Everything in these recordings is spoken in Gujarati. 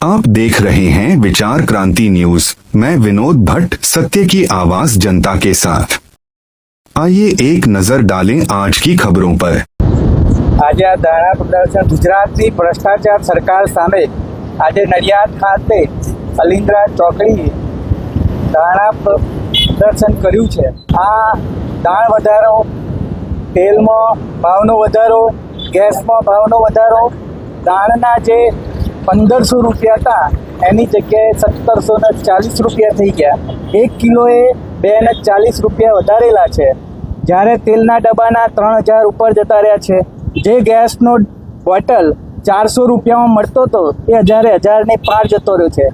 आप देख रहे हैं विचार क्रांति न्यूज। मैं विनोद भट्ट, सत्य की आवाज जनता के साथ। आइए एक नजर डालें आज की खबरों पर। आज आ धरना प्रदर्शन गुजरातनी भ्रष्टाचार सरकार सामे आज नडियाद खाते अलिंद्रा चौकड़ी धरना प्रदर्शन कर्યું છે। आ दाण વધારો, તેલમાં ભાવનો વધારો, ગેસમાં ભાવનો વધારો, દાણના જે 1500 રૂપિયા હતા એની જગ્યાએ 1740 રૂપિયા થઈ ગયા। 1 કિલોએ 240 રૂપિયા વધારેલા છે। જ્યારે તેલના ડબ્બાના 3000 ઉપર જતા રહ્યા છે। જે ગેસનો બોટલ 400 રૂપિયામાં મળતો હતો એ હજારની પાર જતો રહ્યો છે।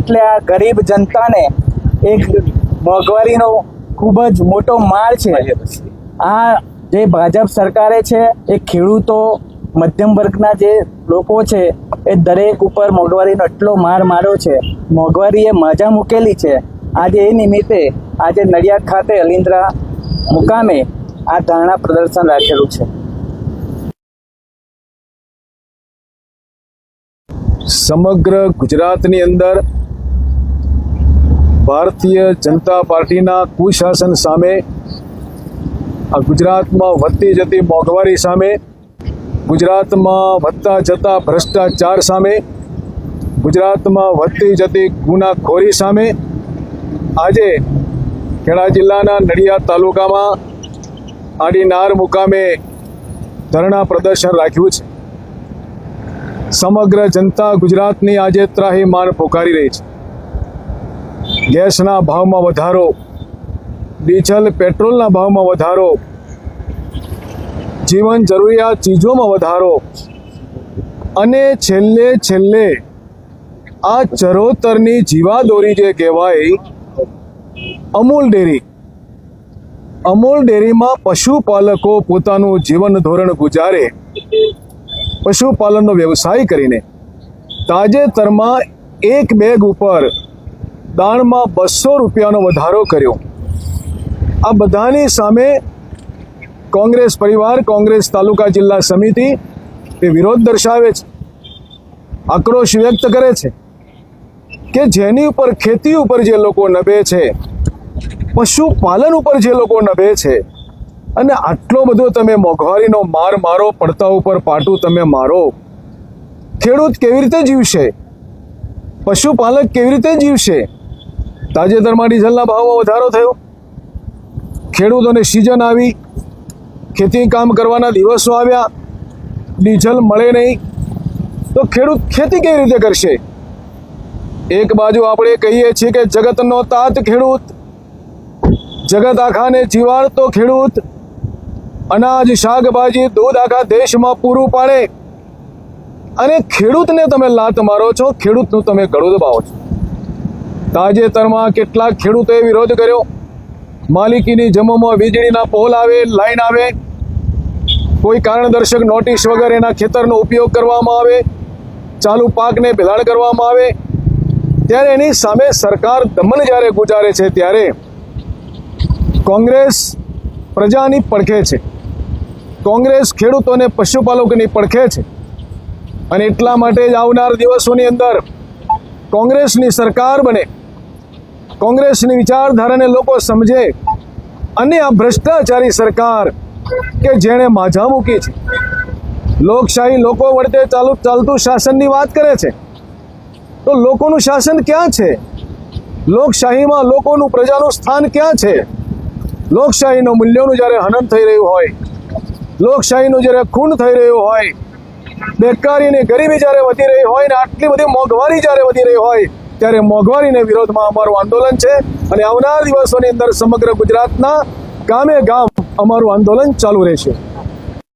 એટલે આ ગરીબ જનતાને એક મોંઘવારીનો ખૂબ જ મોટો માર છે। આ જે ભાજપ સરકારે છે એ ખેડૂતો, મધ્યમ વર્ગના જે લોકો છે એ દરેક ઉપર મોંઘવારીનો એટલો માર માર્યો છે। મોંઘવારીએ મજા મૂકેલી છે। આજે એ નિમિત્તે આજે નડિયાદ ખાતે અલિંદ્રા મુકામે આ ધરણા પ્રદર્શન રાખેલું છે। સમગ્ર ગુજરાતની અંદર ભારતીય જનતા પાર્ટીના કુશાસન સામે, આ ગુજરાતમાં વધતી જતી મોંઘવારી સામે, ગુજરાતમાં વધતા જતા ભ્રષ્ટાચાર સામે, ગુજરાતમાં વધતી જતી ગુનાખોરી સામે આજે ખેડા જિલ્લાના નડિયાદ તાલુકામાં આડીનાર મુકામે ધરણા પ્રદર્શન રાખ્યું છે। સમગ્ર જનતા ગુજરાતની આજે ત્રાહિમામ પોકારી રહી છે। ગેસના ભાવમાં વધારો, ડીઝલ પેટ્રોલના ભાવમાં વધારો, જીવન જરૂરિયાત ચીજોમાં વધારો અને છેલ્લે આ ચરોતરની જીવાદોરી જે કહેવાય અમૂલ ડેરીમાં પશુપાલકો પોતાનું જીવન ધોરણ ગુજારે, પશુપાલનનો વ્યવસાય કરીને તાજેતરમાં એક બેગ ઉપર દાણમાં 200 રૂપિયાનો વધારો કર્યો। આ બધાની સામે કોંગ્રેસ પરિવાર, કોંગ્રેસ તાલુકા જિલ્લા સમિતિ એ વિરોધ દર્શાવે છે, આક્રોશ વ્યક્ત કરે છે કે જેની ઉપર ખેતી ઉપર જે લોકો નભે છે, પશુપાલન ઉપર જે લોકો નભે છે અને આટલો બધો તમે મોંઘવારીનો માર મારો, પડતા ઉપર પાટું તમે મારો, ખેડૂત કેવી રીતે જીવશે? પશુપાલક કેવી રીતે જીવશે? તાજેતરમાં ડીઝલના ભાવમાં વધારો થયો, ખેડૂતોને સિઝન આવી, ખેતી કામ કરવાના દિવસો આવ્યા, ડીઝલ મળે નહીં તો ખેડૂત ખેતી કેવી રીતે કરશે? એક બાજુ આપણે કહીએ છીએ કે જગતનો તાત ખેડૂત, જગત આખાને જીવાડતો ખેડૂત, અનાજ, શાકભાજી, દૂધ આખા દેશમાં પૂરું પાડે અને ખેડૂતને તમે લાત મારો છો, ખેડૂતનું તમે ગળું દબાવો છો। તાજેતરમાં કેટલાક ખેડૂતોએ વિરોધ કર્યો। માલિકીની જમીનમાં વીજળીના પોલ આવે, લાઈન આવે, કોઈ કારણદર્શક નોટિસ વગર એના ખેતરનો ઉપયોગ કરવામાં આવે, ચાલુ પાકને ભેલાણ કરવામાં આવે, ત્યારે એની સામે સરકાર દમન જ્યારે ગુજારે છે ત્યારે કોંગ્રેસ પ્રજાની પડખે છે, કોંગ્રેસ ખેડૂતોને, પશુપાલકોની પડખે છે અને એટલા માટે જ આવનાર દિવસોની અંદર કોંગ્રેસની સરકાર બને, કોંગ્રેસની વિચારધારાને લોકો સમજે અને આ ભ્રષ્ટાચારી સરકાર કે જેણે માઝા મૂકી છે, લોકશાહી લોકો વડે ચાલતું શાસનની વાત કરે છે તો લોકોનું શાસન ક્યાં છે? લોકશાહીમાં લોકોનું, પ્રજાનું સ્થાન ક્યાં છે? લોકશાહીનું મૂલ્યોનું જ્યારે હનન થઈ રહ્યું હોય, લોકશાહીનું જ્યારે ખૂન થઈ રહ્યું હોય, બેકારી અને ગરીબી જ્યારે વધી રહી હોય ને આટલી બધી મોંઘવારી જ્યારે વધી રહી હોય ત્યારે મોંઘવારીને વિરોધમાં અમારું આંદોલન છે અને આવનાર દિવસોની અંદર સમગ્ર ગુજરાતના ગામે ગામ અમારું આંદોલન ચાલુ રહેશે।